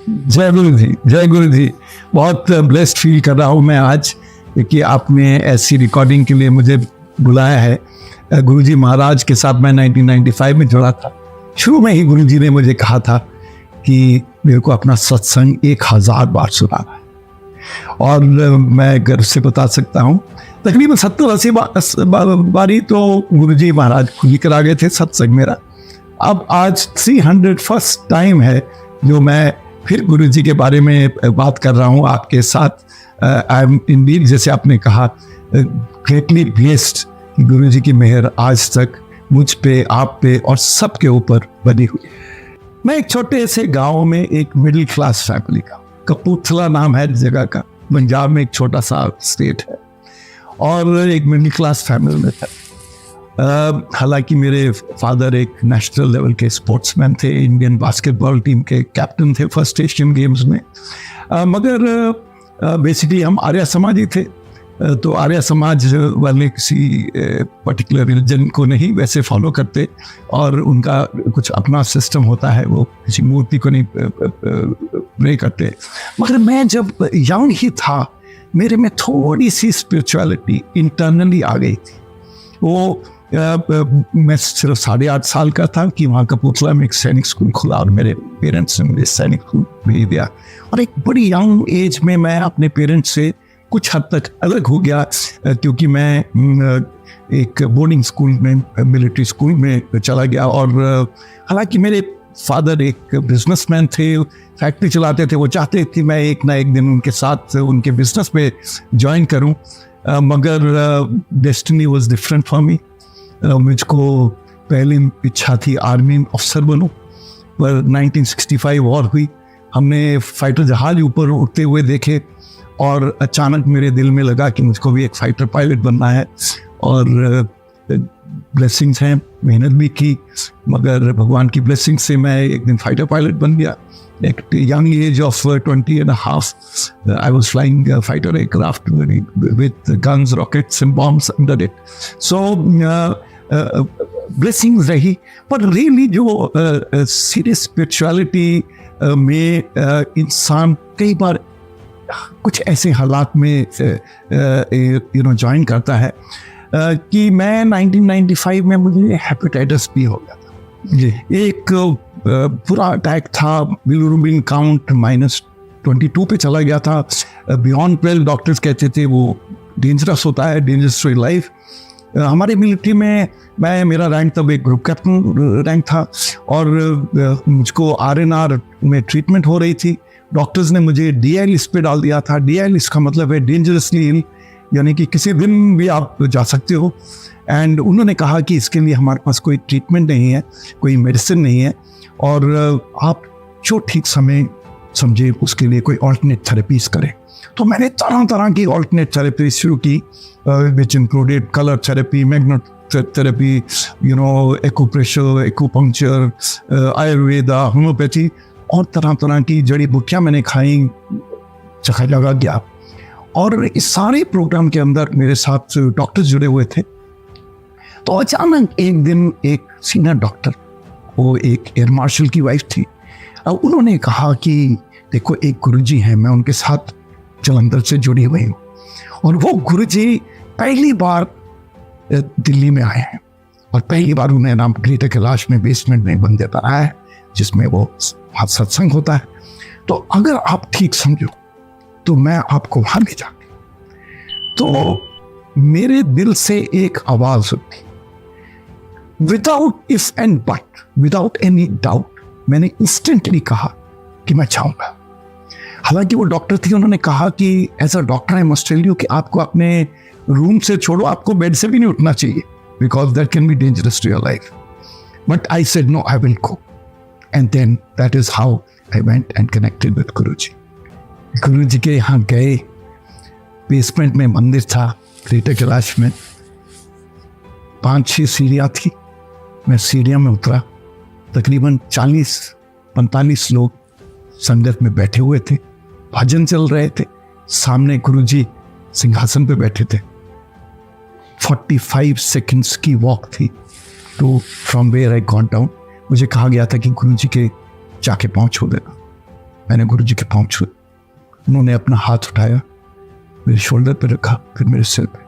जय गुरु जी, जय गुरु जी। बहुत ब्लेस्ड फील कर रहा हूँ मैं आज कि आपने ऐसी रिकॉर्डिंग के लिए मुझे बुलाया है। गुरु जी महाराज के साथ मैं 1995 में जुड़ा था। शुरू में ही गुरु जी ने मुझे कहा था कि मेरे को अपना सत्संग 1000 बार सुनाना है, और मैं गर्व से बता सकता हूँ तकरीबन 70-80 बारी तो गुरु जी महाराज खुद ही करा गए थे सत्संग मेरा। अब आज 301st टाइम है जो मैं फिर गुरु जी के बारे में बात कर रहा हूँ आपके साथ। आई एम इंडीड, जैसे आपने कहा, ग्रेटली ब्लेस्ड कि गुरु जी की मेहर आज तक मुझ पे, आप पे और सबके ऊपर बनी हुई। मैं एक छोटे से गांव में एक मिडिल क्लास फैमिली का, कपूरथला नाम है जगह का, पंजाब में एक छोटा सा स्टेट है, और एक मिडिल क्लास फैमिली में था। हालांकि मेरे फादर एक नेशनल लेवल के स्पोर्ट्समैन थे, इंडियन बास्केटबॉल टीम के कैप्टन थे फर्स्ट एशियन गेम्स में, मगर बेसिकली हम आर्य समाजी थे। तो आर्य समाज वाले किसी पर्टिकुलर रिलीजन को नहीं वैसे फॉलो करते, और उनका कुछ अपना सिस्टम होता है, वो किसी मूर्ति को नहीं प्रे करते। मगर मैं जब यंग ही था, मेरे में थोड़ी सी स्पिरिचुअलिटी इंटरनली आ गई थी। वो मैं सिर्फ 8.5 साल का था कि वहाँ कपूरथला में एक सैनिक स्कूल खुला, और मेरे पेरेंट्स ने मुझे सैनिक स्कूल भेज दिया। और एक बड़ी यंग एज में मैं अपने पेरेंट्स से कुछ हद तक अलग हो गया, क्योंकि मैं एक बोर्डिंग स्कूल में, मिलिट्री स्कूल में चला गया। और हालांकि मेरे फादर एक बिजनेसमैन थे, फैक्ट्री चलाते थे, वो चाहते थे मैं एक ना एक दिन उनके साथ उनके बिजनेस में ज्वाइन करूं, मगर destiny was different for me. मुझको पहली इच्छा थी आर्मी ऑफिसर बनूं, पर 1965 वॉर हुई, हमने फाइटर जहाज ऊपर उड़ते हुए देखे, और अचानक मेरे दिल में लगा कि मुझको भी एक फाइटर पायलट बनना है। और ब्लेसिंग्स हैं, मेहनत भी की, मगर भगवान की ब्लेसिंग से मैं एक दिन फाइटर पायलट बन गया। At a young age of 20.5, I was flying fighter aircraft with guns, rockets and bombs under it. So blessings रही, पर really जो serious spirituality में इंसान कई बार कुछ ऐसे हालात में ज्वाइन करता है कि मैं 1995 में मुझे हेपेटाइटिस बी हो गया था जी। एक पूरा अटैक था, बिलिरुबिन काउंट -22 पे चला गया था। बियॉन्ड 12 डॉक्टर्स कहते थे वो डेंजरस होता है, डेंजरस टू लाइफ। हमारे मिलिट्री में मेरा रैंक तब एक ग्रुप कैप्टन रैंक था, और मुझको RNR में ट्रीटमेंट हो रही थी। डॉक्टर्स ने मुझे DI लिस्ट पे डाल दिया था। DI लिस्ट का मतलब है डेंजरसली इल, यानी कि किसी दिन भी आप जा सकते हो। एंड उन्होंने कहा कि इसके लिए हमारे पास कोई ट्रीटमेंट नहीं है, कोई मेडिसिन नहीं है, और आप जो ठीक समय समझे उसके लिए कोई ऑल्टरनेट थेरेपीज करें। तो मैंने तरह तरह की ऑल्टरनेट थेरेपी शुरू की, which included colour therapy, magnet therapy, acupressure, acupuncture, Ayurveda, homeopathy, और तरह तरह की जड़ी बूटियाँ मैंने खाई, जगह जगह गया। और इस सारे प्रोग्राम के अंदर मेरे साथ डॉक्टर्स जुड़े हुए थे। तो अचानक एक दिन एक सीनियर डॉक्टर, वो एक एयर मार्शल की वाइफ थी, उन्होंने कहा कि देखो एक गुरुजी हैं, मैं उनके साथ जलंधर से जुड़ी हुई हूँ, और वो गुरुजी पहली बार दिल्ली में आए हैं, और पहली बार उन्हें नाम ग्रेटर कैलाश में बेसमेंट में बंदे बनाया है, जिसमें वो सत्संग होता है। तो अगर आप ठीक समझो तो मैं आपको वहां ले जाऊंगी। तो मेरे दिल से एक आवाज उठी, without if and but, without any doubt, मैंने इंस्टेंटली कहा कि मैं चाहूंगा। हालांकि वो डॉक्टर थी, उन्होंने कहा कि as a doctor I must tell you कि आपको अपने रूम से छोड़ो, आपको बेड से भी नहीं उठना चाहिए, because that can be dangerous to your life. But I said no, I will go. And then that is how I went and connected with Guruji. Guruji के यहाँ गए, बेसमेंट में मंदिर था ग्रेटर कैलाश में, 5-6 सीढ़ियाँ थी। मैं सीढ़ियों में उतरा, तकरीबन 40-45 लोग संगत में बैठे हुए थे, भजन चल रहे थे, सामने गुरुजी सिंहासन पे बैठे थे। 45 सेकंड्स की वॉक थी to from where I got down. मुझे कहा गया था कि गुरुजी के जाके पाँव छू देना। मैंने गुरुजी के पाँव छुए। उन्होंने अपना हाथ उठाया, मेरे शोल्डर पे रखा, फिर मेरे सिर पे।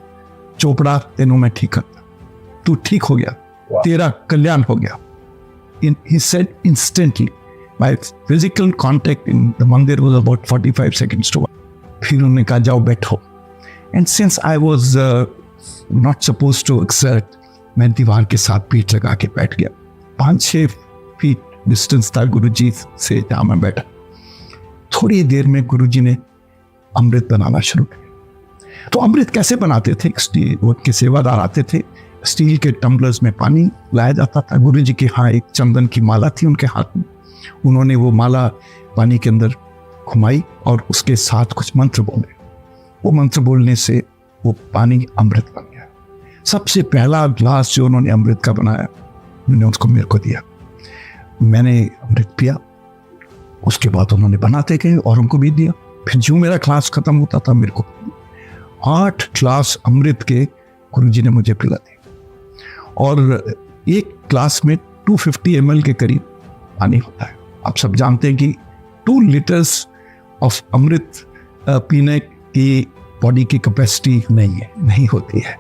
चोपड़ा, तेनों मैं ठीक करता, तू ठीक हो गया, तेरा कल्याण हो गया। He said instantly. My physical contact in the mandir was about 45 seconds to 1. फिर उन्होंने कहा जाओ बैठो। And since I was not supposed to exert, मैं दीवार के साथ पीठ लगा के बैठ गया। 5-6 फीट डिस्टेंस था गुरुजी से जहाँ मैं बैठा। थोड़ी देर में गुरुजी ने अमृत बनाना शुरू किया। तो अमृत कैसे बनाते थे? उनके सेवादार आते थे, स्टील के टम्बलर्स में पानी लाया जाता था। गुरुजी के यहाँ एक चंदन की माला थी उनके हाथ में। उन्होंने वो माला पानी के अंदर घुमाई और उसके साथ कुछ मंत्र बोले। वो मंत्र बोलने से वो पानी अमृत बन गया। सबसे पहला ग्लास जो उन्होंने अमृत का बनाया, उन्होंने उसको मेरे को दिया। मैंने अमृत पिया। उसके बाद उन्होंने बनाते गए और उनको भी दिया। फिर जो मेरा क्लास खत्म होता था मेरे को 8 ग्लास अमृत के गुरुजी ने मुझे पिला दिया। और एक ग्लास में 250 ml के करीब पानी होता है। आप सब जानते हैं कि 2 लीटर्स ऑफ अमृत पीने की बॉडी की कैपेसिटी नहीं होती है।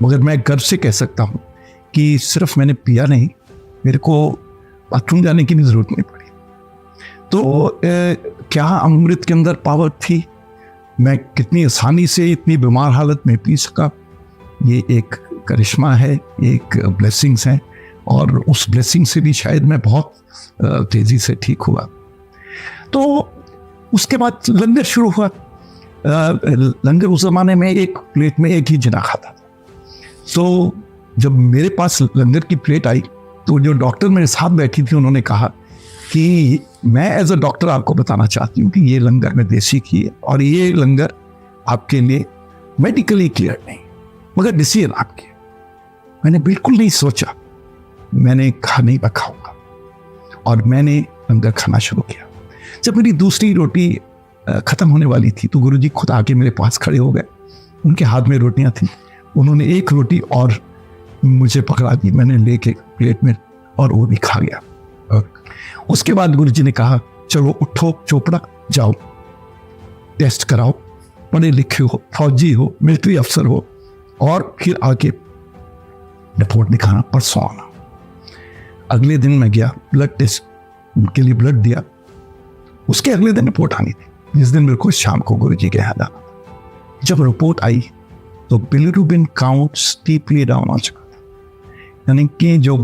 मगर मैं गर्व से कह सकता हूँ कि सिर्फ मैंने पिया नहीं, मेरे को बाथरूम जाने की भी ज़रूरत नहीं पड़ी। तो क्या अमृत के अंदर पावर थी? मैं कितनी आसानी से इतनी बीमार हालत में पी सका, ये एक करिश्मा है, एक ब्लेसिंग्स है। और उस ब्लेसिंग से भी शायद मैं बहुत तेज़ी से ठीक हुआ। तो उसके बाद लंगर शुरू हुआ। लंगर उस ज़माने में एक प्लेट में एक ही जना खाता था। तो जब मेरे पास लंगर की प्लेट आई तो जो डॉक्टर मेरे साथ बैठी थी उन्होंने कहा कि मैं एज अ डॉक्टर आपको बताना चाहती हूँ कि ये लंगर में देसी घी है और ये लंगर आपके लिए मेडिकली क्लियर नहीं, मगर डिसीजन आपकी। मैंने बिल्कुल नहीं सोचा, मैंने कहा नहीं मैं खाऊंगा और मैंने लंगर खाना शुरू किया। जब मेरी दूसरी रोटी ख़त्म होने वाली थी तो गुरुजी खुद आके मेरे पास खड़े हो गए। उनके हाथ में रोटियां थी, उन्होंने एक रोटी और मुझे पकड़ा दी, मैंने लेके प्लेट में और वो भी खा गया। और उसके बाद गुरुजी ने कहा चलो उठो चोपड़ा, जाओ टेस्ट कराओ, पढ़े लिखे हो, फौजी हो, मिलिट्री अफसर हो, और फिर आके रिपोर्ट दिखाना, परसों आना। अगले दिन मैं गया, ब्लड टेस्ट के लिए ब्लड दिया। उसके अगले दिन रिपोर्ट आनी थी, जिस दिन मेरे को शाम को गुरुजी के यहाँ जाना था। जब रिपोर्ट आई तो बिलिरुबिन काउंट स्टीपली डाउन आ चुका था, यानी कि जो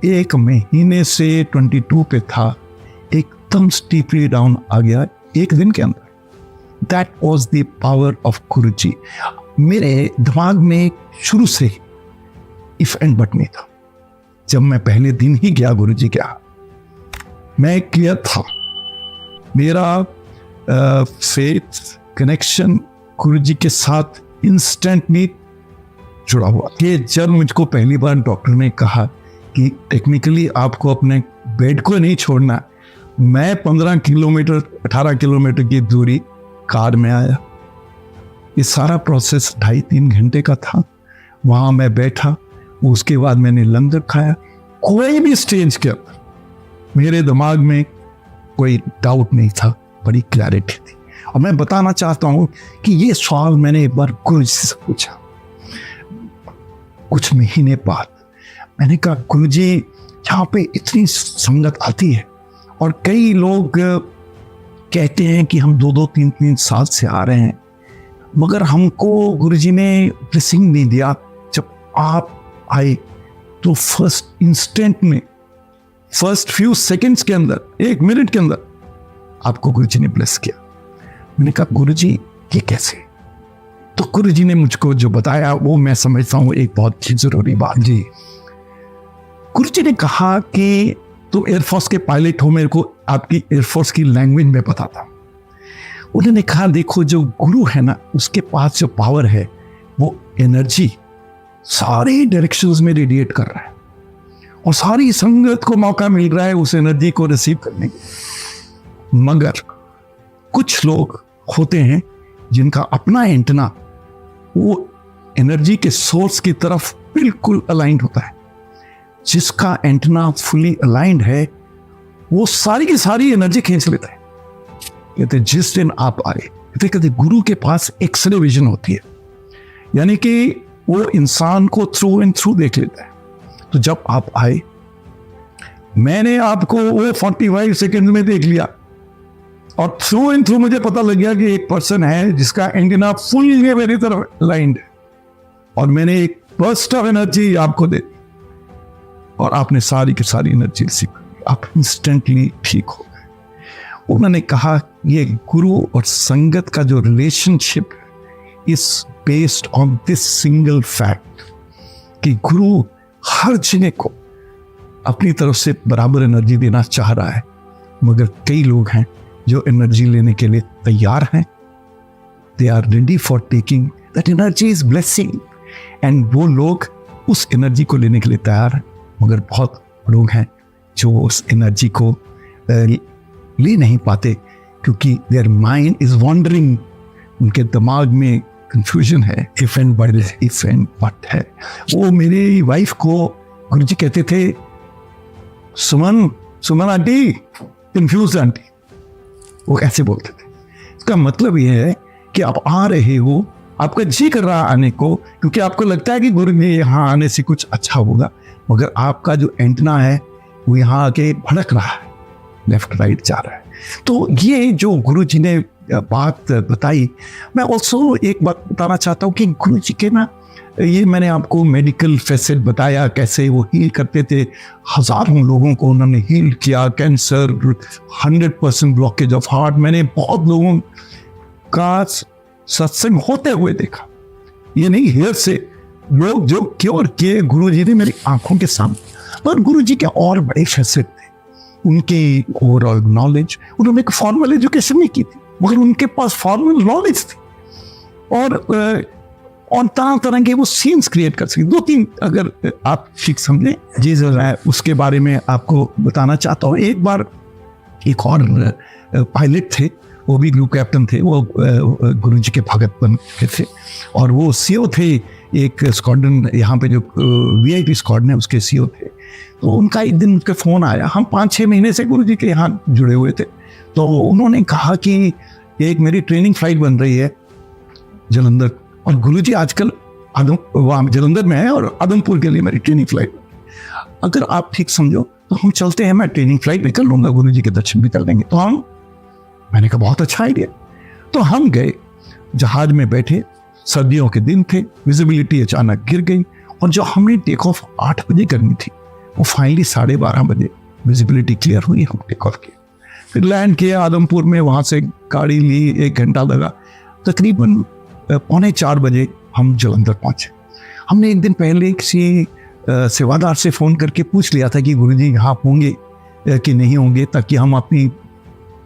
1 महीने से 22 पे था एकदम स्टीपली डाउन आ गया 1 दिन के अंदर। That was the power of Guruji. मेरे दिमाग में शुरू से इफ एंड बट नहीं था। जब मैं पहले दिन ही गया गुरुजी के यहाँ, मैं क्लियर था। मेरा फेथ कनेक्शन गुरुजी के साथ इंस्टेंटली जुड़ा हुआ कि जब मुझको पहली बार डॉक्टर ने कहा कि टेक्निकली आपको अपने बेड को नहीं छोड़ना, मैं 15 किलोमीटर 18 किलोमीटर की दूरी कार में आया। ये सारा प्रोसेस 2.5-3 घंटे का था। वहाँ मैं बैठा, उसके बाद मैंने लंगर खाया। कोई भी स्टेज के अंदर मेरे दिमाग में कोई डाउट नहीं था, बड़ी क्लैरिटी थी। और मैं बताना चाहता हूँ कि ये सवाल मैंने एक बार गुरुजी से पूछा कुछ महीने बाद। मैंने कहा गुरुजी यहाँ पे इतनी संगत आती है और कई लोग कहते हैं कि हम 2-2, 3-3 साल से आ रहे हैं, मगर हमको गुरुजी ने ब्लेसिंग नहीं दिया। जब आप आए तो फर्स्ट इंस्टेंट में, फर्स्ट फ्यू सेकंड्स के अंदर, 1 मिनट के अंदर आपको गुरुजी ने ब्लेस किया। मैंने कहा गुरुजी ये कैसे? तो गुरुजी ने मुझको जो बताया वो मैं समझता हूँ एक बहुत ही जरूरी बात। जी, गुरुजी ने कहा कि तुम एयरफोर्स के पायलट हो, मेरे को आपकी एयरफोर्स की लैंग्वेज में पता था। उन्होंने कहा देखो जो गुरु है ना, उसके पास जो पावर है वो एनर्जी सारे डायरेक्शंस में रेडिएट कर रहा है और सारी संगत को मौका मिल रहा है उस एनर्जी को रिसीव करने की। मगर कुछ लोग होते हैं जिनका अपना एंटेना वो एनर्जी के सोर्स की तरफ बिल्कुल अलाइंड होता है। जिसका एंटेना फुली अलाइंड है वो सारी की सारी एनर्जी खींच लेता है। कहते जिस दिन आप आए, कहते गुरु के पास एक्सरे विजन होती है, यानी कि वो इंसान को थ्रू एंड थ्रू देख लेता है। तो जब आप आए, मैंने आपको वो 45 सेकंड में देख लिया और थ्रू एंड थ्रू मुझे पता लग गया कि एक पर्सन है जिसका एंटीना फुल मेरी तरफ लाइंड है, और मैंने एक बर्स्ट ऑफ एनर्जी आपको दे दी और आपने सारी की सारी एनर्जी रिसीव कर ली, आप इंस्टेंटली ठीक हो गए। उन्होंने कहा ये गुरु और संगत का जो relationship is based on this single fact कि गुरु हर जगह को अपनी तरफ से बराबर एनर्जी देना चाह रहा है, मगर कई लोग हैं जो एनर्जी लेने के लिए तैयार हैं, they are ready for taking that energy is blessing, and वो लोग उस एनर्जी को लेने के लिए तैयार हैं, मगर बहुत लोग हैं जो उस एनर्जी को ले नहीं पाते क्योंकि देयर माइंड इज वॉन्डरिंग, उनके दिमाग में कंफ्यूजन है, इफ एंड बट है। वो मेरी वाइफ को गुरुजी कहते थे, सुमन आंटी, कंफ्यूज आंटी, वो ऐसे बोलते थे। इसका मतलब ये है कि आप आ रहे हो, आपका जी कर रहा आने को, क्योंकि आपको लगता है कि गुरु में यहाँ आने से कुछ अच्छा होगा, मगर आपका जो एंटना है वो यहाँ आके भड़क रहा है, लेफ्ट राइट जा रहा है। तो ये जो गुरु जी ने बात बताई, मैं ऑल्सो एक बात बताना चाहता हूँ कि गुरु जी के ना, ये मैंने आपको मेडिकल फैसेट बताया कैसे वो हील करते थे, हजारों लोगों को उन्होंने हील किया, कैंसर, 100% ब्लॉकेज ऑफ हार्ट, मैंने बहुत लोगों का सत्संग होते हुए देखा, ये नहीं हेयर से लोग जो क्योर किए गुरु जी ने मेरी आंखों के सामने। पर गुरु जी के और बड़े फैसेट थे, उनकी ओवरऑल नॉलेज, उन्होंने एक फॉर्मल एजुकेशन नहीं की थी, मगर उनके पास फॉर्मल नॉलेज थी और तरह तरह के वो सीन्स क्रिएट कर सके। 2-3 अगर आप ठीक समझें जी मैं उसके बारे में आपको बताना चाहता हूँ। एक बार एक और पायलट थे, वो भी ग्रुप कैप्टन थे, वो गुरु जी के भगत बन के थे और वो सीओ थे एक स्क्वाड्रन, यहाँ पे जो VIP स्क्वाड्रन है उसके सीओ थे। तो उनका एक दिन उनके फ़ोन आया, हम 5-6 महीने से गुरु जी के यहाँ जुड़े हुए थे, तो उन्होंने कहा कि एक मेरी ट्रेनिंग फ्लाइट बन रही है जलंधर, और गुरुजी आजकल वहाँ जलंधर में है और आदमपुर के लिए मेरी ट्रेनिंग फ्लाइट, अगर आप ठीक समझो तो हम चलते हैं, मैं ट्रेनिंग फ्लाइट निकल लूँगा, गुरुजी के दर्शन भी कर लेंगे। तो मैंने कहा बहुत अच्छा आइडिया। तो हम गए, जहाज में बैठे, सर्दियों के दिन थे, विजिबिलिटी अचानक गिर गई, और जो हमने टेक ऑफ 8 बजे करनी थी वो फाइनली 12:30 बजे विजिबिलिटी क्लियर हुई, हम टेक ऑफ किए, फिर लैंड किया आदमपुर में, वहाँ से गाड़ी ली, 1 घंटा लगा, तकरीबन 3:45 बजे हम जलंधर पहुँचे। हमने एक दिन पहले किसी सेवादार से फ़ोन करके पूछ लिया था कि गुरुजी यहाँ होंगे कि नहीं होंगे, ताकि हम अपनी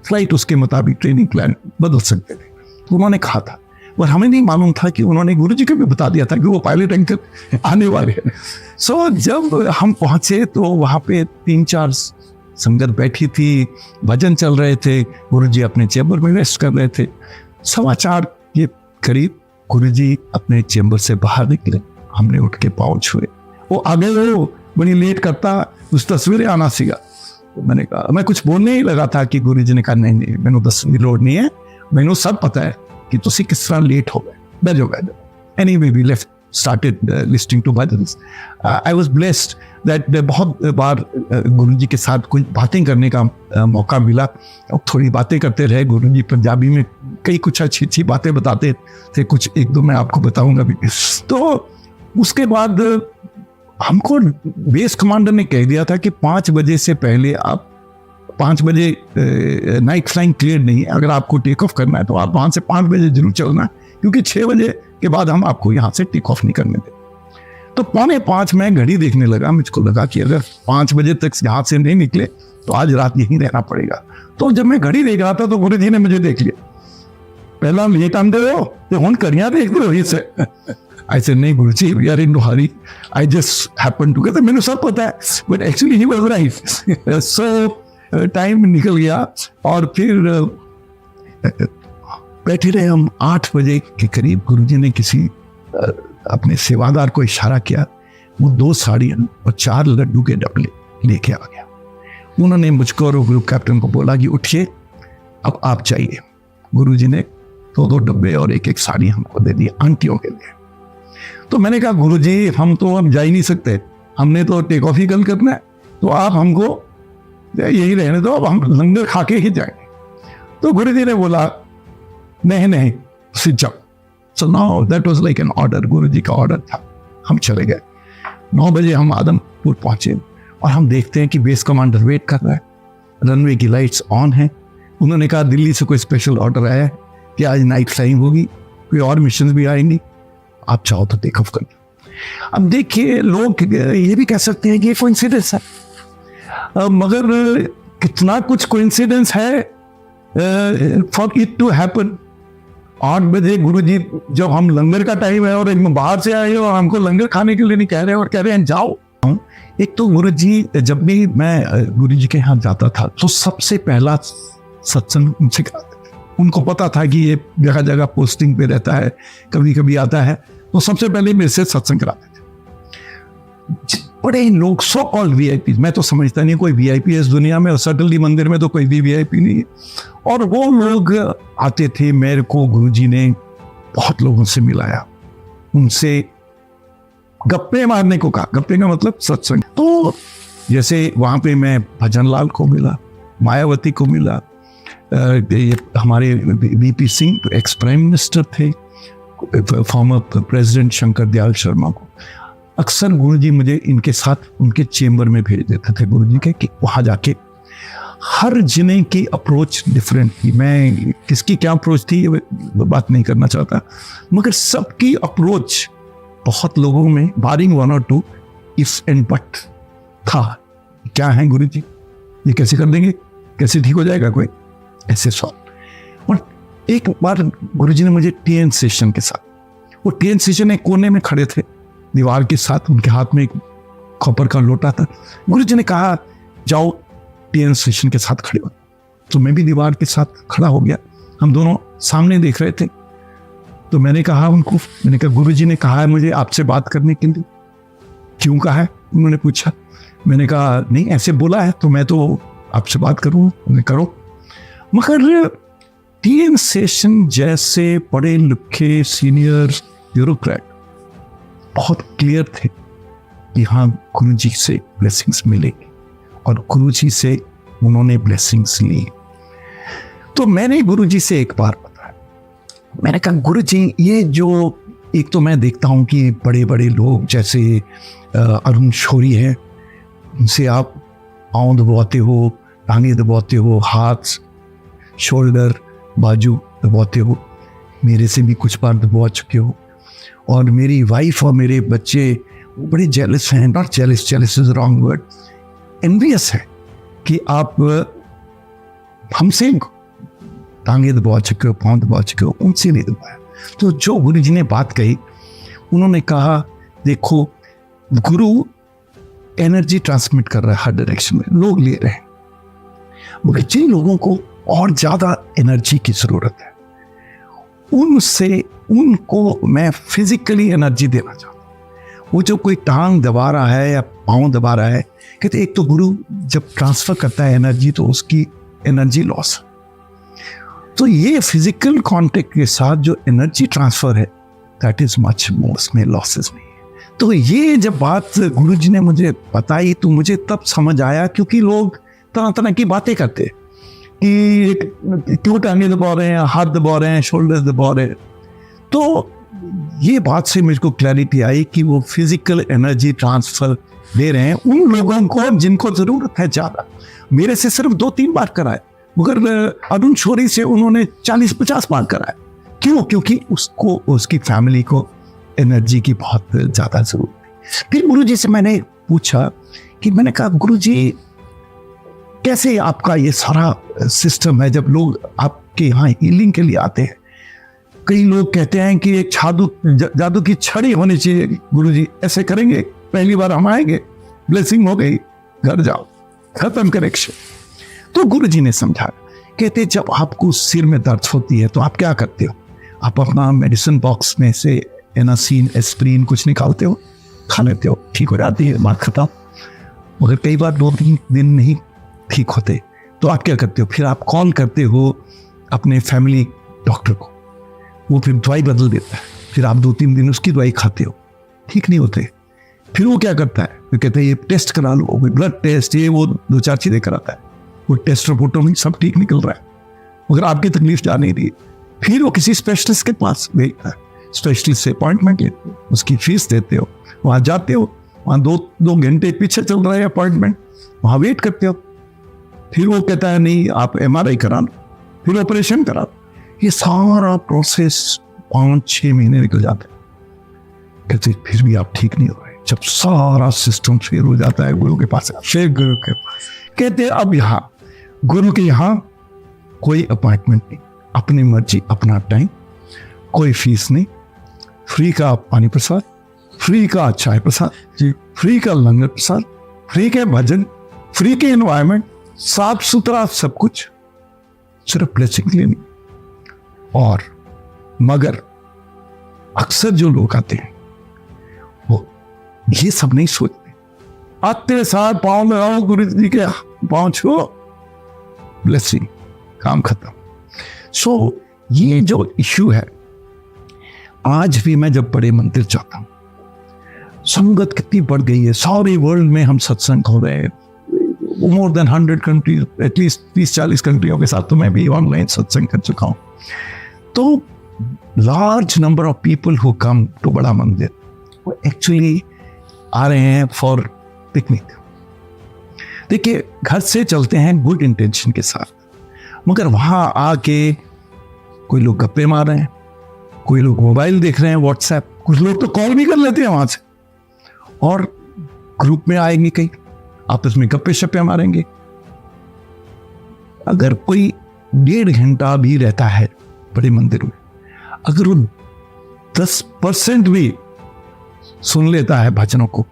फ्लाइट उसके मुताबिक ट्रेनिंग प्लान बदल सकते थे। तो उन्होंने कहा था, पर हमें नहीं मालूम था कि उन्होंने गुरुजी को भी बता दिया था कि वो पायलट अंकल आने वाले हैं। सो जब हम पहुँचे तो वहाँ पे 3-4 संगत बैठी थी, भजन चल रहे थे, गुरुजी अपने चैम्बर में रेस्ट कर रहे थे। 4:15 के करीब गुरुजी अपने चैम्बर से बाहर निकले, हमने उठ के पाँव छुए, वो आगे वो बड़ी लेट करता, उस तस्वीरें आना सीखा। तो मैंने कहा, मैं कुछ बोलने ही लगा था कि गुरुजी ने कहा नहीं मैंने तस्वीर लोड नहीं है, मैंने सब पता है कि तुसी किस तरह लेट हो गए, बैठो। Anyway we left, started listening to bhajans. I was blessed that बहुत बार गुरुजी के साथ कुछ बातें करने का मौका मिला, और थोड़ी बातें करते रहे। गुरुजी पंजाबी में कई कुछ अच्छी बातें बताते थे, कुछ 1-2 मैं आपको बताऊंगा भी। तो उसके बाद हमको बेस कमांडर ने कह दिया था कि 5 बजे से पहले आप 5 बजे नाइट फ्लाइंग क्लियर नहीं है, अगर आपको टेक ऑफ करना है तो आप वहाँ से 5 बजे जरूर चलना, क्योंकि 6 बजे के बाद हम आपको यहाँ से टेक ऑफ नहीं करने दें। तो 4:45 मैं घड़ी देखने लगा, मुझको लगा कि अगर 5 बजे तक यहाँ से नहीं निकले तो आज रात यहीं रहना पड़ेगा। तो जब मैं घड़ी देख रहा था तो गुरुजी ने मुझे देख लिया, पहला लेट आते हो तो हुन करियां देखते हो इसे। I said नहीं गुरुजी, we are in no hurry, I just happened to get, मैंने सब पता है, but actually he was right। So time निकल गया और फिर बैठे रहे हम। 8 बजे के करीब गुरुजी ने किसी अपने सेवादार को इशारा किया, वो 2 साड़ियाँ और 4 लड्डू के डबले लेके आ गया। उन्होंने मुझको और ग्रुप कैप्टन को बोला कि उठिए, अब आप चाहिए। गुरुजी ने 2-2 डब्बे और एक साड़ी हमको दे दी आंटियों के लिए। तो मैंने कहा गुरुजी हम तो अब जा ही नहीं सकते, हमने तो टेक ऑफ ही कल करना है, तो आप हमको यही रहने दो, अब हम लंगर खा के ही जाएंगे। तो गुरुजी ने बोला नहीं सिट जाओ। So now that was like an order, Guruji का ऑर्डर था। हम चले गए। 9 बजे हम आदमपुर पहुंचे और हम देखते हैं कि बेस कमांडर वेट कर रहा है, रनवे की लाइट्स ऑन है। उन्होंने कहा दिल्ली से कोई स्पेशल ऑर्डर आया है कि आज नाइट फ्लाइंग होगी, कोई और मिशन भी आएंगी, आप चाहो तो टेक ऑफ कर लो। अब देखिए लोग ये भी कह सकते हैं कि ये कोइंसिडेंस है, मगर कितना कुछ कोइंसिडेंस है फॉर इट टू हैपन। 8 बजे गुरुजी, जब हम लंगर का टाइम है और बाहर से आए और हमको लंगर खाने के लिए नहीं कह रहे और कह रहे हैं जाओ। एक तो गुरुजी, जब भी मैं गुरुजी के यहाँ जाता था तो सबसे पहला सत्संग उनसे कराते थे। उनको पता था कि ये जगह जगह पोस्टिंग पे रहता है, कभी कभी आता है, तो सबसे पहले मेरे से सत्संग कराते थे। बड़े लोग सो कॉल्ड वीआईपी, मैं तो समझता नहीं कोई वीआईपी है इस दुनिया में, और सटनली मंदिर में तो कोई भी वीआईपी नहीं है। और वो लोग आते थे, मेरे को गुरुजी ने बहुत लोगों से मिलाया, उनसे गप्पे मारने को कहा। गप्पे का मतलब सत्संग। तो जैसे वहां पे मैं भजन लाल को मिला, मायावती को मिला, हमारे VP Singh ex prime minister थे, फॉर्मर प्रेसिडेंट शंकर दयाल शर्मा को अक्सर गुरुजी मुझे इनके साथ उनके चेंबर में भेज देते थे गुरुजी के, कि वहां जाके हर जिने की अप्रोच डिफरेंट थी। मैं किसकी क्या अप्रोच थी ये बात नहीं करना चाहता, मगर सबकी अप्रोच बहुत लोगों में बारिंग 1 और 2 इफ एंड बट था। क्या है गुरुजी, ये कैसे कर देंगे, कैसे ठीक हो जाएगा कोई, ऐसे सवाल। और एक बार गुरुजी ने मुझे टीएन सेशन के साथ, वो टीएन सेशन एक कोने में खड़े थे दीवार के साथ, उनके हाथ में एक कॉपर का लोटा था। गुरुजी ने कहा जाओ टीएन सेशन के साथ खड़े हो। तो मैं भी दीवार के साथ खड़ा हो गया, हम दोनों सामने देख रहे थे। तो मैंने कहा उनको, मैंने कहा गुरुजी ने कहा है मुझे आपसे बात करने के लिए। क्यों कहा है, उन्होंने पूछा। मैंने कहा नहीं ऐसे बोला है तो मैं तो आपसे बात करूँ। उन्होंने करो। मगर टीएन सेशन जैसे पढ़े लिखे सीनियर ब्यूरोक्रेट बहुत क्लियर थे कि हाँ गुरुजी से ब्लेसिंग्स मिलेगी, और गुरुजी से उन्होंने ब्लेसिंग्स ली। तो मैंने गुरुजी से एक बार बताया, मैंने कहा गुरुजी ये जो, एक तो मैं देखता हूँ कि बड़े बड़े लोग जैसे अरुण शौरी हैं, उनसे आप पाँव दबाते हो, टांगे दबाते हो, हाथ, शोल्डर, बाजू दबाते हो, मेरे से भी कुछ बार दबा चुके हो। और मेरी वाइफ और मेरे बच्चे बड़े जेलस हैं, not jealous, jealous is wrong word, envious है कि आप हमसे टांगे दबा चुके हो, पाँव दबा चुके हो, उनसे नहीं दबाया। तो जो गुरुजी ने बात कही, उन्होंने कहा देखो गुरु एनर्जी ट्रांसमिट कर रहा है हर डायरेक्शन में, लोग ले रहे हैं, मगर जिन लोगों को और ज्यादा एनर्जी की जरूरत है उनको मैं फिजिकली एनर्जी देना चाहता हूँ। वो जो कोई टांग दबा रहा है या पाँव दबा रहा है, कहते एक तो गुरु जब ट्रांसफर करता है एनर्जी तो उसकी एनर्जी लॉस, तो ये फिजिकल कांटेक्ट के साथ जो एनर्जी ट्रांसफर है दैट इज मच मोर, उसमें लॉसेस नहीं है। तो ये जब बात गुरुजी ने मुझे बताई तो मुझे तब समझ आया, क्योंकि लोग तरह तरह की बातें करते हैं कि क्यों टांगे दबा रहे हैं, हाथ दबा रहे हैं, शोल्डर दबा रहे हैं। तो ये बात से मुझको क्लैरिटी आई कि वो फिजिकल एनर्जी ट्रांसफर दे रहे हैं उन लोगों को जिनको जरूरत है ज्यादा। मेरे से सिर्फ 2-3 बार कराए, मगर अरुण शौरी से उन्होंने 40-50 बार कराया। क्यों? क्योंकि उसको, उसकी फैमिली को एनर्जी की बहुत ज्यादा जरूरत है। फिर गुरुजी से मैंने पूछा कि, मैंने कहा गुरुजी कैसे आपका ये सारा सिस्टम है, जब लोग आपके यहाँ हीलिंग के लिए आते हैं, कई लोग कहते हैं कि एक जादू की छड़ी होनी चाहिए, गुरुजी ऐसे करेंगे, पहली बार हम आएंगे, ब्लेसिंग हो गई, घर जाओ, खत्म कनेक्शन। तो गुरुजी ने समझाया, कहते जब आपको सिर में दर्द होती है तो आप क्या करते हो, आप अपना मेडिसिन बॉक्स में से एनासीन, एस्प्रीन कुछ निकालते हो, खा लेते हो, ठीक हो जाती है, बात खत्म। मगर कई बार 2-3 दिन नहीं ठीक होते, तो आप क्या करते हो, फिर आप कॉल करते हो अपने फैमिली डॉक्टर को, वो फिर दवाई बदल देता है, फिर आप 2-3 दिन उसकी दवाई खाते हो, ठीक नहीं होते, फिर वो क्या करता है, वो कहते हैं ये टेस्ट करा लो, कोई ब्लड टेस्ट, ये वो 2-4 चीजें कराता है, वो टेस्ट रिपोर्टों में सब ठीक निकल रहा है, मगर आपकी तकलीफ जा नहीं रही, फिर वो किसी स्पेशलिस्ट के पास भेजता है, स्पेशलिस्ट से अपॉइंटमेंट लेते हो, उसकी फीस देते हो, वहां जाते हो, वहां 2 घंटे पीछे चल रहा है अपॉइंटमेंट, वहां वेट करते हो, फिर वो कहता है नहीं आप MRI करा लो, फिर ऑपरेशन करा लो, ये सारा प्रोसेस 5-6 महीने निकल जाते हैं, कहते फिर भी आप ठीक नहीं हो रहे। जब सारा सिस्टम फेल हो जाता है, गुरु के पास, फिर गुरु के पास कहते हैं अब यहाँ गुरु के यहाँ कोई अपॉइंटमेंट नहीं, अपनी मर्जी, अपना टाइम, कोई फीस नहीं, फ्री का पानी प्रसाद, फ्री का चाय प्रसाद, फ्री का लंगर प्रसाद, फ्री के भजन, फ्री के एनवायरमेंट, साफ सुथरा सब कुछ, सिर्फ ब्लेसिंग लेनी। और मगर अक्सर जो लोग आते हैं वो ये सब नहीं सोचते, आते साथ पाँव लगाओ गुरु जी के पाँव छुओ, ब्लेसिंग, काम खत्म। सो ये जो इश्यू है, आज भी मैं जब बड़े मंदिर जाता हूं, संगत कितनी बढ़ गई है, सारे वर्ल्ड में हम सत्संग हो रहे हैं, मोर देन 100 कंट्रीज, एटलीस्ट 30-40 कंट्रियों के साथ तो मैं भी ऑनलाइन सत्संग कर चुका हूं। तो large number of people who come to बड़ा मंदिर, वो एक्चुअली आ रहे हैं फॉर पिकनिक। देखिए, घर से चलते हैं गुड इंटेंशन के साथ, मगर वहां आके कोई लोग गप्पे मार रहे हैं, कोई लोग मोबाइल देख रहे हैं, व्हाट्सएप, कुछ लोग तो कॉल भी कर लेते हैं वहां से, और ग्रुप में आएंगे, कई आपस में गप्पे शप्पे मारेंगे। अगर कोई 1.5 घंटा भी रहता है बड़े मंदिर में, अगर वो 10% भी सुन लेता है भजनों को,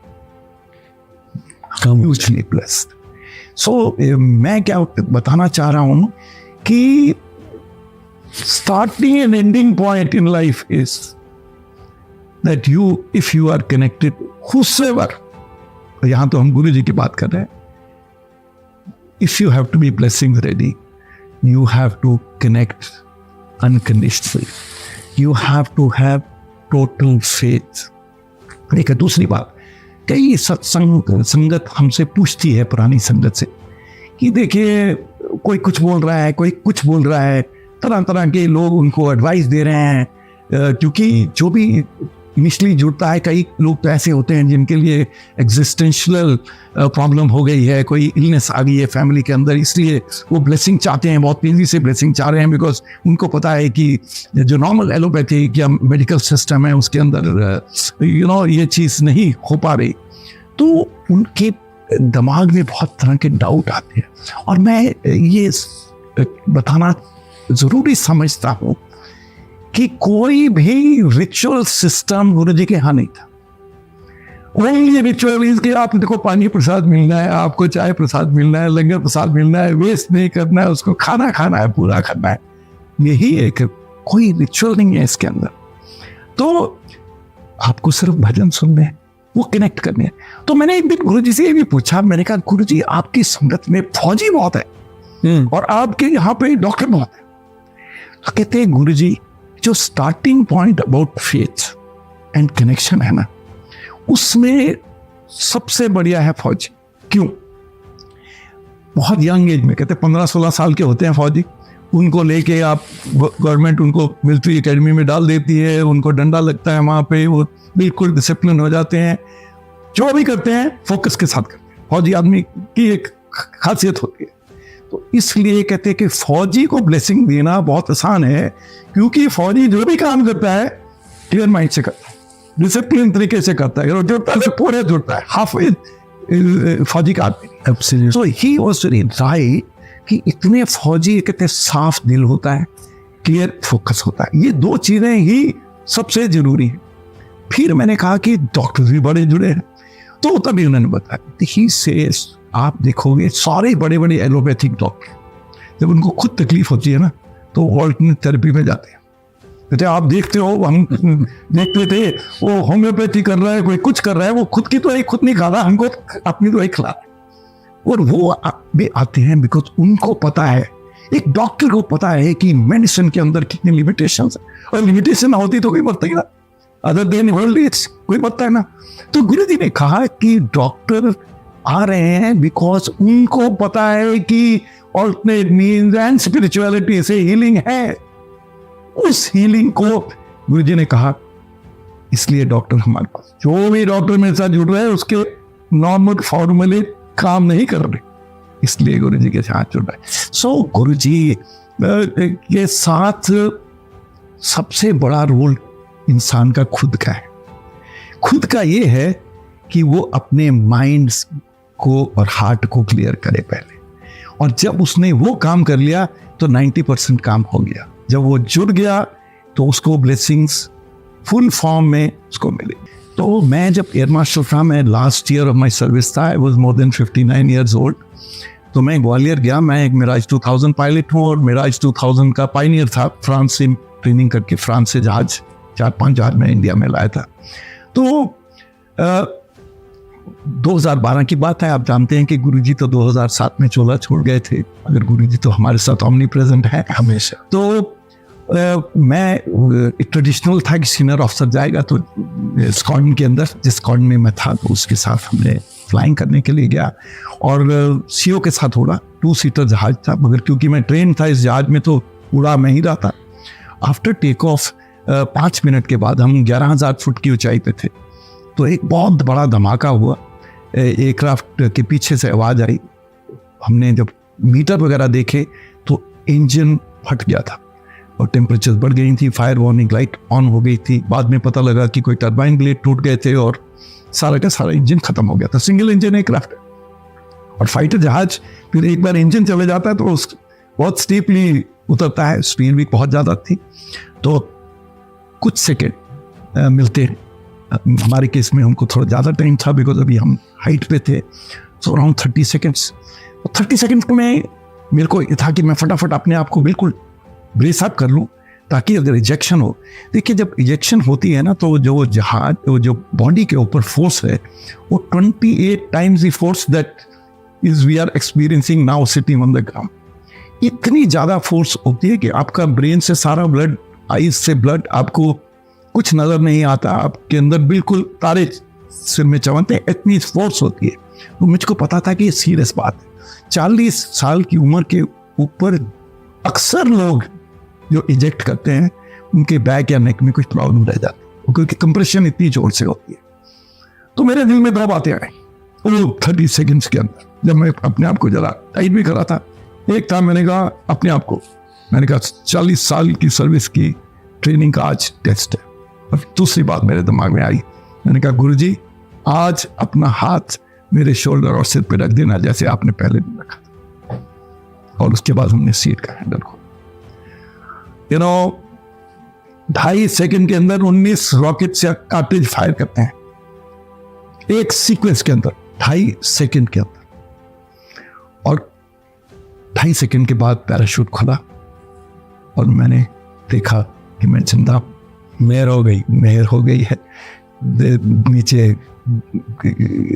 hugely blessed. So मैं क्या बताना चाह रहा हूं कि starting and ending point in life is that you, if you are connected, whosoever, यहां तो हम गुरु जी की बात कर रहे हैं, if you have to be blessing ready, you have to connect unconditionally, you have to have total faith. एक दूसरी बात, कई संगत हमसे पूछती है, पुरानी संगत से, कि देखिए कोई कुछ बोल रहा है, कोई कुछ बोल रहा है, तरह तरह के लोग उनको एडवाइस दे रहे हैं, क्योंकि जो भी इनिशियली जुड़ता है, कई लोग तो ऐसे होते हैं जिनके लिए एग्जिस्टेंशियल प्रॉब्लम हो गई है, कोई इलनेस आ गई है फैमिली के अंदर, इसलिए वो ब्लेसिंग चाहते हैं, बहुत तेजी से ब्लेसिंग चाह रहे हैं, बिकॉज उनको पता है कि जो नॉर्मल एलोपैथिक या मेडिकल सिस्टम है उसके अंदर ये चीज़ नहीं हो पा रही, तो उनके दिमाग में बहुत तरह के डाउट आते हैं। और मैं ये बताना ज़रूरी समझता हूँ कि कोई भी रिचुअल सिस्टम गुरु जी के यहाँ नहीं था। वही रिचुअल इसके, आप देखो पानी प्रसाद मिलना है, आपको चाय प्रसाद मिलना है, लंगर प्रसाद मिलना है, वेस्ट नहीं करना है, उसको खाना खाना है, पूरा करना है, यही एक, कोई रिचुअल नहीं है इसके अंदर। तो आपको सिर्फ भजन सुनने हैं, वो कनेक्ट करने हैं। तो मैंने एक दिन गुरु जी से ये भी पूछा, मैंने कहा गुरु जी आपकी संगत में फौजी बहुत है और आपके यहाँ पे डॉक्टर बहुत है, तो कहते हैं गुरु जी जो starting point about faith and connection है ना, उसमें सबसे बढ़िया है फौजी। क्यों? बहुत यंग एज में, कहते 15-16 साल के होते हैं फौजी, उनको लेके आप गवर्नमेंट उनको मिलिट्री एकेडमी में डाल देती है, उनको डंडा लगता है वहाँ पे, वो बिल्कुल डिसिप्लिन हो जाते हैं, जो भी करते हैं फोकस के साथ करते हैं। फौजी आदमी की एक खासियत होती है। तो इसलिए कहते हैं कि फौजी को ब्लेसिंग देना बहुत आसान है, क्योंकि फौजी जो भी काम करता है क्लियर माइंड से करता है, डिसिप्लिन तरीके से करता है, जुड़ता है पूरे जुड़ता है, हाफ फौजी का आदमी। सो ही वाज वेरी राइट कि इतने फौजी कहते साफ दिल होता है, क्लियर फोकस होता है, ये 2 चीजें ही सबसे जरूरी है। फिर मैंने कहा कि डॉक्टर भी बड़े जुड़े हैं, तो तभी उन्होंने बताया, ही सेज आप देखोगे सारे बड़े बड़े एलोपैथिक डॉक्टर जब उनको खुद तकलीफ होती है ना, तो ऑल्टरनेट थेरेपी में जाते हैं। कहते आप देखते हो, हम देखते थे वो होम्योपैथी कर रहा है, कोई कुछ कर रहा है, वो खुद की तो खुद नहीं खा रहा, हमको अपनी दवाई खिला रहा है। और वो भी आते हैं बिकॉज उनको पता है, एक डॉक्टर को पता है कि मेडिसिन के अंदर कितनी लिमिटेशंस है, और लिमिटेशन ना होती तो कोई मरता ही ना, अदर देन वर्ल्ड इट्स कोई मरता है ना। तो गुरु जी ने कहा कि डॉक्टर आ रहे हैं बिकॉज उनको पता है कि ऑल्टरनेट मीन्स एंड स्पिरिचुअलिटी से हीलिंग है। उस हीलिंग को गुरु जी ने कहा, इसलिए डॉक्टर हमारे पास, जो भी डॉक्टर मेरे साथ जुड़ रहे हैं उसके नॉर्मल फॉर्मूले काम नहीं कर रहे, इसलिए गुरु जी के साथ जुड़ रहे हैं। सो गुरु जी के साथ सबसे बड़ा रोल इंसान का खुद का है। खुद का ये है कि वो अपने माइंड को और हार्ट को क्लियर करे पहले, और जब उसने वो काम कर लिया तो 90% काम हो गया। जब वो जुड़ गया तो उसको ब्लेसिंग्स फुल फॉर्म में उसको मिली। तो मैं जब एयर मार्शल था, मैं last year of my service था, I was more than 59 years old. तो मैं ग्वालियर गया, मैं एक मिराज 2000 पायलट हूँ, और मिराज 2000 का पायनियर था, फ्रांस से ट्रेनिंग करके फ्रांस से जहाज 4-5 जहाज में इंडिया में लाया था। तो 2012 की बात है, आप जानते हैं कि गुरुजी तो 2007 में चोला छोड़ गए थे, अगर गुरुजी तो हमारे साथ ओमनी प्रेजेंट है हमेशा। तो मैं एक ट्रेडिशनल था कि सीनियर ऑफिसर जाएगा, तो स्क्वाड्रन के अंदर जिस स्क्वाड्रन में मैं था तो उसके साथ हमने फ्लाइंग करने के लिए गया, और सीओ के साथ उड़ा, 2 सीटर जहाज था, मगर क्योंकि मैं ट्रेन था इस जहाज में तो उड़ा मैं ही रहा था। आफ्टर टेक ऑफ 5 मिनट के बाद हम 11,000 फुट की ऊंचाई पे थे, तो एक बहुत बड़ा धमाका हुआ, एयरक्राफ्ट के पीछे से आवाज़ आई। हमने जब मीटर वगैरह देखे तो इंजन फट गया था और टेम्परेचर बढ़ गई थी, फायर वार्निंग लाइट ऑन हो गई थी। बाद में पता लगा कि कोई टरबाइन ब्लेड टूट गए थे और सारा का सारा इंजन खत्म हो गया था। सिंगल इंजन एयरक्राफ्ट और फाइटर जहाज, फिर एक बार इंजन चले जाता है तो बहुत स्टीपली उतरता है, स्पीड भी बहुत ज़्यादा थी। तो कुछ सेकेंड मिलते हैं, हमारे केस में हमको थोड़ा ज़्यादा टाइम था बिकॉज अभी हम हाइट पे थे, सो अराउंड 30 सेकेंड्स। 30 सेकेंड्स में मेरे को ये था कि मैं फटाफट अपने आप को बिल्कुल ब्रेस अप कर लूँ ताकि अगर इजेक्शन हो। देखिए जब इजेक्शन होती है ना तो जो जहाज, जो बॉडी के ऊपर फोर्स है वो 28 times the force that is we are experiencing now sitting on the ground. इतनी ज़्यादा फोर्स होती है कि आपका ब्रेन से सारा ब्लड, आईज से ब्लड, आपको कुछ नज़र नहीं आता, आपके अंदर बिल्कुल तारे सिर में चमकते हैं, इतनी फोर्स होती है। तो मुझको पता था कि ये सीरियस बात है। 40 साल की उम्र के ऊपर अक्सर लोग जो इजेक्ट करते हैं उनके बैक या नेक में कुछ प्रॉब्लम रह जाती है क्योंकि कंप्रेशन इतनी जोर से होती है। तो मेरे दिल में 2 बातें आई वो 30 सेकेंड्स के अंदर जब मैं अपने आप को जरा टाइट भी करा था। एक था, मैंने कहा अपने आप को, मैंने कहा 40 साल की सर्विस की ट्रेनिंग का आज टेस्ट है। और दूसरी बात मेरे दिमाग में आई, मैंने कहा गुरुजी आज अपना हाथ मेरे शोल्डर और सिर पे रख देना जैसे आपने पहले भी रखा था। और उसके बाद हमने सीट का हैंडल खोला। 2.5 सेकंड के अंदर 19 रॉकेट से कार्ट्रिज फायर करते हैं एक सीक्वेंस के अंदर, 2.5 सेकंड के अंदर। और 2.5 सेकंड के बाद पैराशूट खुला और मैंने देखा कि मैं जिंदा, मेहर हो गई है। नीचे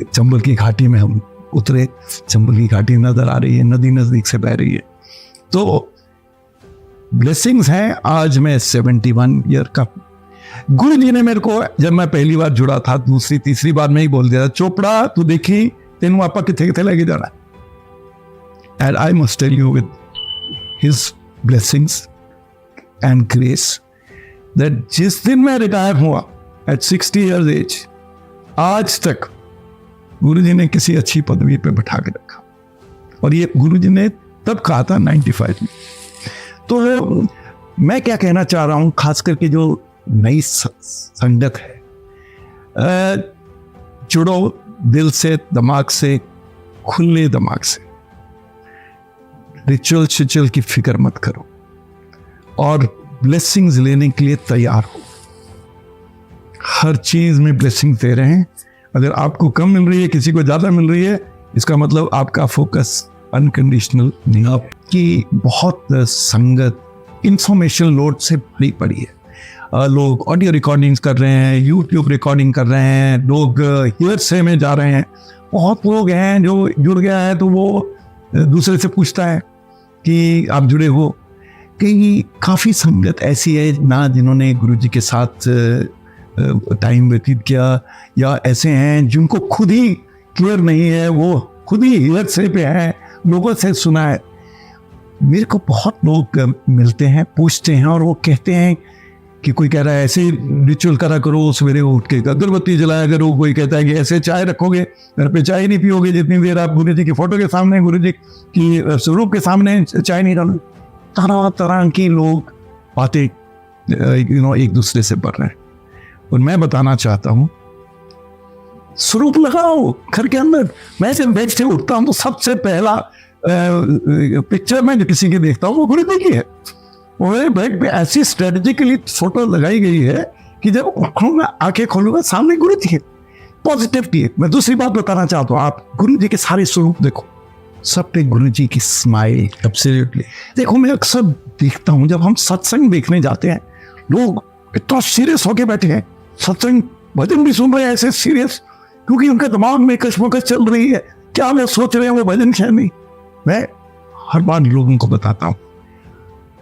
चंबल की घाटी में हम उतरे, चंबल की घाटी नजर आ रही है, नदी नजदीक से बह रही है। तो ब्लेसिंग्स हैं। आज मैं 71 ईयर का। गुरु जी ने मेरे को जब मैं पहली बार जुड़ा था, दूसरी तीसरी बार में ही बोल दिया था, चोपड़ा तू देखी तेन आपा किथे लेके जाना। And I must tell you with his blessings and grace that जिस दिन मैं रिटायर हुआ एट 60 ईयर्स एज, आज तक गुरु जी ने किसी अच्छी पदवी पे बैठा के रखा। और ये गुरु जी ने तब कहा था 95 में। तो मैं क्या कहना चाह रहा हूं, खास करके जो नई संगत है, जुड़ो दिल से, दिमाग से, खुले दिमाग से। रिचुअल शिचुअल की फिक्र मत करो और ब्लेसिंग्स लेने के लिए तैयार हो। हर चीज में ब्लेसिंग दे रहे हैं। अगर आपको कम मिल रही है, किसी को ज्यादा मिल रही है, इसका मतलब आपका फोकस अनकंडीशनल नहीं। आपकी बहुत संगत इंफॉर्मेशन लोड से भरी पड़ी है। लोग ऑडियो रिकॉर्डिंग्स कर रहे हैं, यूट्यूब रिकॉर्डिंग कर रहे हैं, लोग हियरसे में जा रहे हैं। बहुत लोग हैं जो जुड़ गया है तो वो दूसरे से पूछता है कि आप जुड़े हो। कई काफ़ी संगत ऐसी है ना जिन्होंने गुरुजी के साथ टाइम व्यतीत किया, या ऐसे हैं जिनको खुद ही क्लियर नहीं है, वो खुद ही हिलक पे हैं, लोगों से सुना है। मेरे को बहुत लोग मिलते हैं, पूछते हैं, और वो कहते हैं कि कोई कह रहा है ऐसे रिचुअल करा करो, सवेरे उठ के अगरबत्ती जलाया करो, कोई कहता है कि ऐसे चाय रखोगे, घर पे चाय नहीं पियोगे जितनी देर आप गुरु जी की फोटो के सामने, गुरु जी की स्वरूप के सामने चाय नहीं डालो। तरह तरह की लोग बातें एक दूसरे से बढ़ रहे हैं। और मैं बताना चाहता हूँ, स्वरूप लगाओ घर के अंदर। मैं जब बेड से उठता हूँ तो सबसे पहला पिक्चर मैं जो किसी की देखता हूँ वो गुरु जी की है। और बेड पे ऐसी स्ट्रेटेजिकली फोटो लगाई गई है कि जब उठूंगा, आंखें खोलूंगा, सामने गुरु जी है, पॉजिटिविटी है। मैं दूसरी बात बताना चाहता हूँ, आप गुरु जी के सारे स्वरूप देखो, सब पे गुरु जी की स्माइल। एब्सोल्युटली। देखो मैं अक्सर देखता हूँ जब हम सत्संग देखने जाते हैं, लोग इतना सीरियस होके बैठे हैं, सत्संग भजन भी सुन रहे हैं ऐसे सीरियस, क्योंकि उनके दिमाग में कश्मकश चल रही है, क्या मैं सोच रहे हैं वो भजन है नहीं। मैं हर बार लोगों को बताता हूँ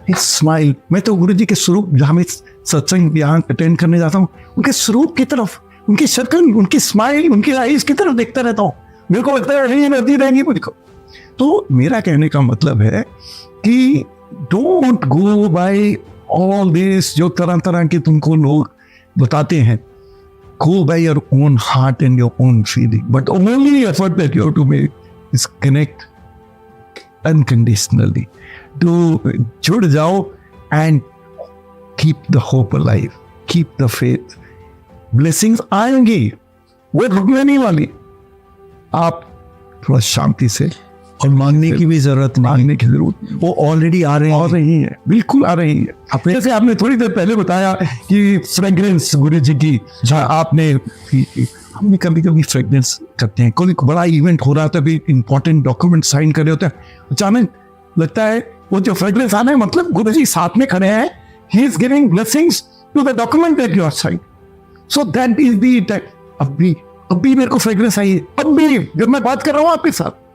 स्माइल। मैं तो गुरु जी के स्वरूप, जहाँ मैं सत्संग यहाँ अटेंड करने जाता हूँ, उनके स्वरूप की तरफ, उनकी शक्ल, उनकी स्माइल, उनकी आईज की तरफ देखता रहता हूँ। मेरे को लगता है नहीं नदी रहेंगी मुझको। तो मेरा कहने का मतलब है कि don't go by all this, जो तरह तरह के तुमको लोग बताते हैं। Go by your own heart and your own feeling. But the only effort that you have to make is connect unconditionally. जुड़ जाओ and keep the hope alive. Keep the faith. Blessings आएंगी, वो रुकने नहीं वाली। आप थोड़ा शांति से, और मांगने की भी जरूरत नहीं, मांगने की जरूरत, वो ऑलरेडी आ रही है, बिल्कुल आ रही है। जैसे आपने थोड़ी देर पहले बताया कि फ्रेग्रेंस गुरु जी की, आपने हम भी कभी कभी फ्रेग्रेंस करते हैं। कोई बड़ा इवेंट हो रहा था, अभी इंपॉर्टेंट डॉक्यूमेंट साइन कर रहे होते हैं, अचानक लगता है वो जो फ्रेग्रेंस आना है, मतलब गुरु जी साथ में खड़े हैं, he is giving blessings to the document that you are sign. So that is the अभी मेरे को फ्रेग्रेंस आई है, अब भी जब मैं बात कर रहा हूँ आपके साथ,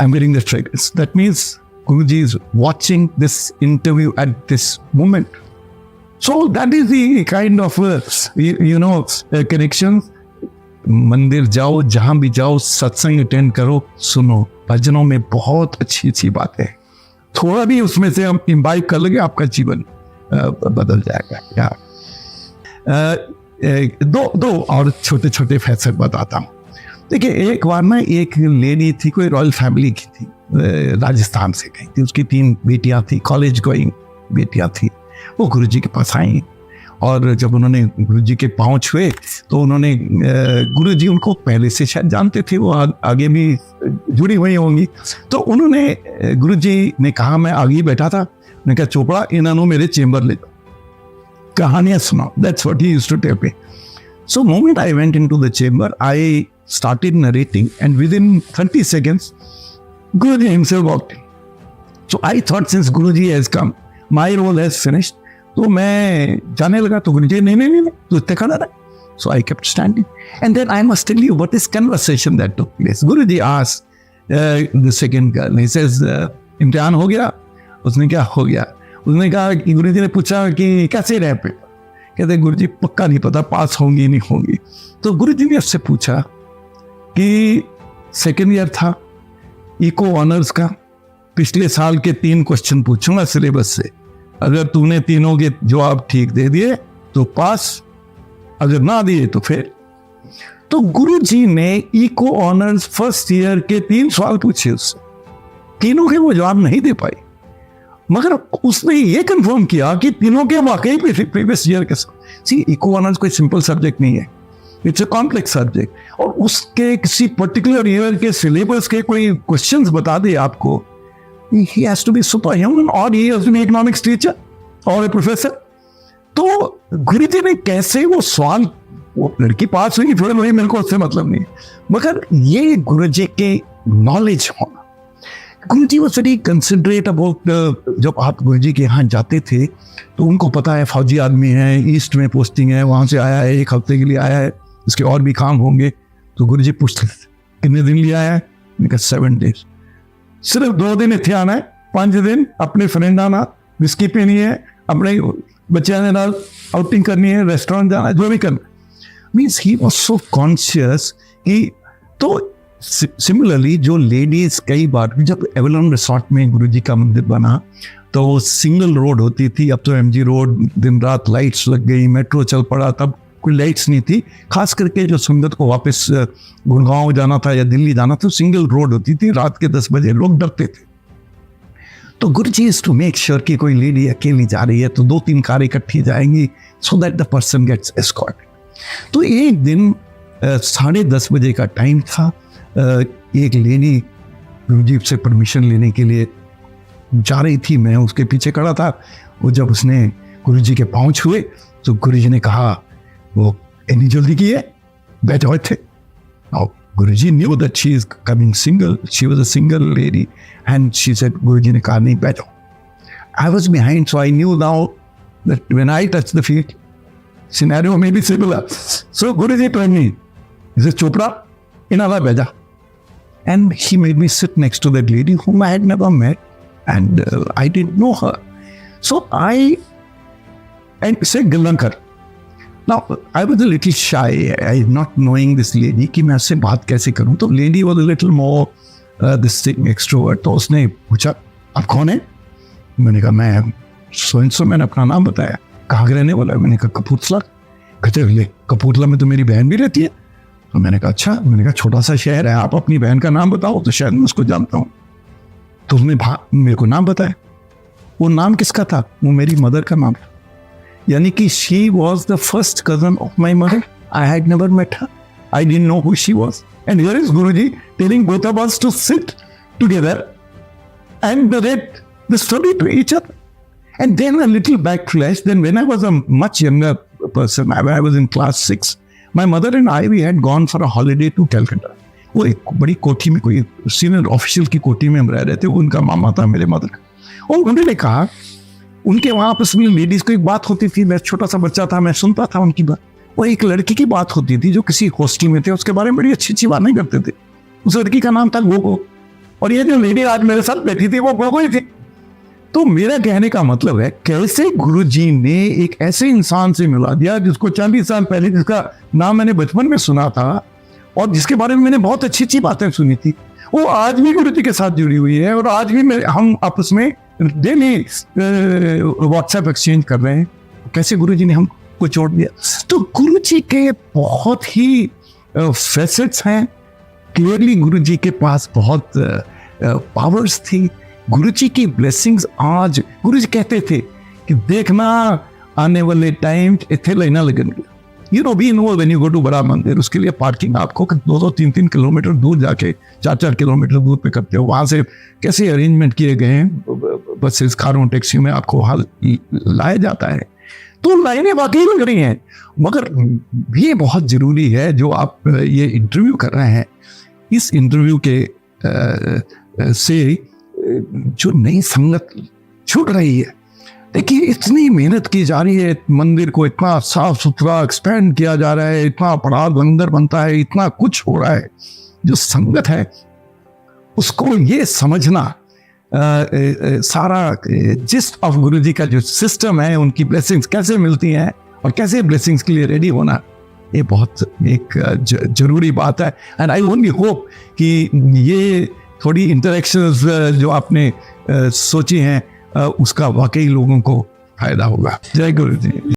I'm getting the fragrance. That means Guruji is watching this interview at this moment. So that is the kind of connection. मंदिर जाओ, जहां भी जाओ, सत्संग अटेंड करो, सुनो, भजनों में बहुत अच्छी अच्छी बातें हैं। थोड़ा भी उसमें से हम इम्बाइब कर लेंगे, आपका जीवन बदल जाएगा। दो और छोटे छोटे फैसले बताता हूँ। देखिए, एक बार ना एक लेडी थी, कोई रॉयल फैमिली की थी, राजस्थान से गई थी, उसकी 3 बेटियां थी, कॉलेज गोइंग बेटियां थी। वो गुरुजी के पास आई, और जब उन्होंने गुरुजी के पाँव छुए तो उन्होंने, गुरुजी उनको पहले से शायद जानते थे, वो आगे भी जुड़ी हुई होंगी, तो उन्होंने, गुरुजी ने कहा, मैं आगे ही बैठा था, उन्होंने कहा, चोपड़ा इन्होंने मेरे चेंबर ले जाओ, कहानियाँ सुनाओ। That's what he used to tell me. So moment I went into the chamber, I started narrating, and within 30 seconds Guruji himself walked in. So I thought since Guruji has come, my role has finished. तो मैं जाने लगा, तो गुरुजी नहीं तो इतने खड़ा रहा। So I kept standing, and then I must tell you what is conversation that took place. Guruji asked the second girl, he says, इम्तिहान हो गया? उसने क्या हो गया? उसने कहा कि गुरुजी ने पूछा कि कैसे रहे पेपर? कहते गुरुजी पक्का नहीं पता, पास होंगी नहीं होंगी। तो गुरुजी ने उससे पूछा कि सेकेंड ईयर था, इको ऑनर्स का, पिछले साल के 3 क्वेश्चन पूछूंगा सिलेबस से, अगर तूने तीनों के जवाब ठीक दे दिए तो पास, अगर ना दिए तो फेल। तो गुरुजी ने इको ऑनर्स फर्स्ट ईयर के 3 सवाल पूछे उससे, तीनों के वो जवाब नहीं दे पाई, मगर उसने ये कंफर्म किया कि तीनों के वाकई प्रीवियस ईयर के साथ। सी, इको ऑनर्स कोई सिंपल सब्जेक्ट नहीं है, इट्स अ कॉम्प्लेक्स सब्जेक्ट, और उसके किसी पर्टिकुलर ईयर के सिलेबस के कोई क्वेश्चंस बता दे आपको, he has to be super human, और he has to be economics teacher और ए प्रोफेसर। तो गुरुजी ने कैसे वो सवाल, वो लड़की पास हुई फेल हुई, मेरे को उससे मतलब नहीं, मगर ये गुरुजी के नॉलेज होना। गुरुजी वाज वेरी कंसिडरेट अबाउट, जब आप गुरुजी के यहाँ जाते थे तो उनको पता है फौजी आदमी है, ईस्ट में पोस्टिंग है, वहाँ से आया है, 1 हफ्ते के लिए आया है, इसके और भी काम होंगे, तो गुरु जी पूछते थे कितने दिन लिया है, मैंने कहा 7 days। सिर्फ 2 दिन इतने आना है, 5 दिन अपने फ्रेंड आना, विस्की पीनी है, अपने बच्चों के नाल आउटिंग करनी है, रेस्टोरेंट जाना है, जो भी करना। Means he was so conscious कि तो सिमिलरली जो लेडीज कई बार जब एवलॉन रिसोर्ट में गुरुजी का मंदिर बना तो वो सिंगल रोड होती थी, अब तो एमजी रोड, दिन रात लाइट्स लग गई, मेट्रो चल पड़ा, तब कोई लाइट्स नहीं थी। खास करके जो संगत को वापस गुड़गांव जाना था या दिल्ली जाना था, सिंगल रोड होती थी, रात के 10 बजे लोग डरते थे। तो गुरुजी इज टू मेक श्योर कि कोई लेडी अकेली जा रही है तो 2-3 कारें इकट्ठी जाएंगी, so that the person gets escorted. तो एक दिन 10:30 बजे का टाइम था, एक लेडी गुरुजी से परमिशन लेने के लिए जा रही थी, मैं उसके पीछे खड़ा था। वो जब उसने गुरुजी के पाँव छुए तो गुरुजी ने कहा वो इतनी जल्दी की है, बैठ जाओ थे। गुरुजी knew that she is coming single, she was a single lady and she said, गुरुजी ने कहा नहीं बैठो। I was behind, so I knew now that when I touched the feet, scenario may be similar. So Guruji told me, he said, Chopra, inala beja. And he made me sit next to that lady whom I had never met and I didn't know her. So and said Gallankar. Now, I was a little shy, not knowing this lady, कि मैं उससे बात कैसे करूं। तो lady was a little more this thing extrovert. तो उसने पूछा आप कौन है? मैंने कहा मैं सो मैंने अपना नाम बताया। कहाँ के रहने वाला है? मैंने कहा कपूरथला। कहते ले कपूरथला में तो मेरी बहन भी रहती है। तो मैंने कहा अच्छा। मैंने कहा छोटा सा शहर है, आप अपनी बहन का नाम बताओ। तो शायद मैं उसको जानता हूँ। तो उसने मेरे को नाम बताया। वो नाम किसका था? वो मेरी मदर का नाम था। यानी कि she was the first cousin of my mother. I had never met her. I didn't know who she was. And here is Guruji telling both of us to sit together and narrate the story to each other. And then a little backflash. Then when I was a much younger person, I was in class 6, my mother and I, we had gone for a holiday to Calcutta. वो एक बड़ी कोठी में, कोई senior official की कोठी में हम रह रहे थे। उनका मामा था मेरे मदर का। और उन्होंने कहा उनके वहाँ आपस में लेडीज को एक बात होती थी। मैं छोटा सा बच्चा था, मैं सुनता था उनकी बात। वो एक लड़की की बात होती थी जो किसी हॉस्टल में थे, उसके बारे में बड़ी अच्छी अच्छी बातें करते थे। उस लड़की का नाम था गोगो। और ये जो लेडी आज मेरे साथ बैठी थी वो गोगो ही थी। तो मेरा कहने का मतलब है कैसे गुरुजी ने एक ऐसे इंसान से मिला दिया जिसको 40 साल पहले, जिसका नाम मैंने बचपन में सुना था और जिसके बारे में मैंने बहुत अच्छी अच्छी बातें सुनी थी, वो आज भी गुरुजी के साथ जुड़ी हुई है। और आज भी हम आपस में डेली व्हाट्सएप एक्सचेंज कर रहे हैं। कैसे गुरुजी ने हमको जोड़ दिया। तो गुरुजी के बहुत ही फैसेट्स हैं। क्लियरली गुरुजी के पास बहुत पावर्स थी। गुरुजी की ब्लेसिंग्स आज, गुरुजी कहते थे कि देखना आने वाले टाइम इतने लेना लगेंगे। You know, we know when you go to बड़ा मंदिर, उसके लिए पार्किंग आपको 2-3 किलोमीटर दूर जाके 4 किलोमीटर दूर पे करते हो। वहाँ से कैसे अरेंजमेंट किए गए हैं, बसेस, कारों, टैक्सी में आपको वहाँ लाया जाता है। तो लाइनें वाकई लग रही हैं। मगर ये बहुत ज़रूरी है जो आप ये इंटरव्यू कर रहे हैं, इस इंटरव्यू के से जो नई संगत छूट रही है। देखिए इतनी मेहनत की जा रही है, मंदिर को इतना साफ सुथरा एक्सपेंड किया जा रहा है, इतना बड़ा लंगर बनता है, इतना कुछ हो रहा है। जो संगत है उसको ये समझना सारा जिस्ट ऑफ गुरुजी का जो सिस्टम है, उनकी ब्लेसिंग्स कैसे मिलती हैं और कैसे ब्लेसिंग्स के लिए रेडी होना, ये बहुत एक जरूरी बात है। एंड आई ओनली होप कि ये थोड़ी इंटरेक्शंस जो आपने सोची हैं उसका वाकई लोगों को फायदा होगा। जय गुरु जी।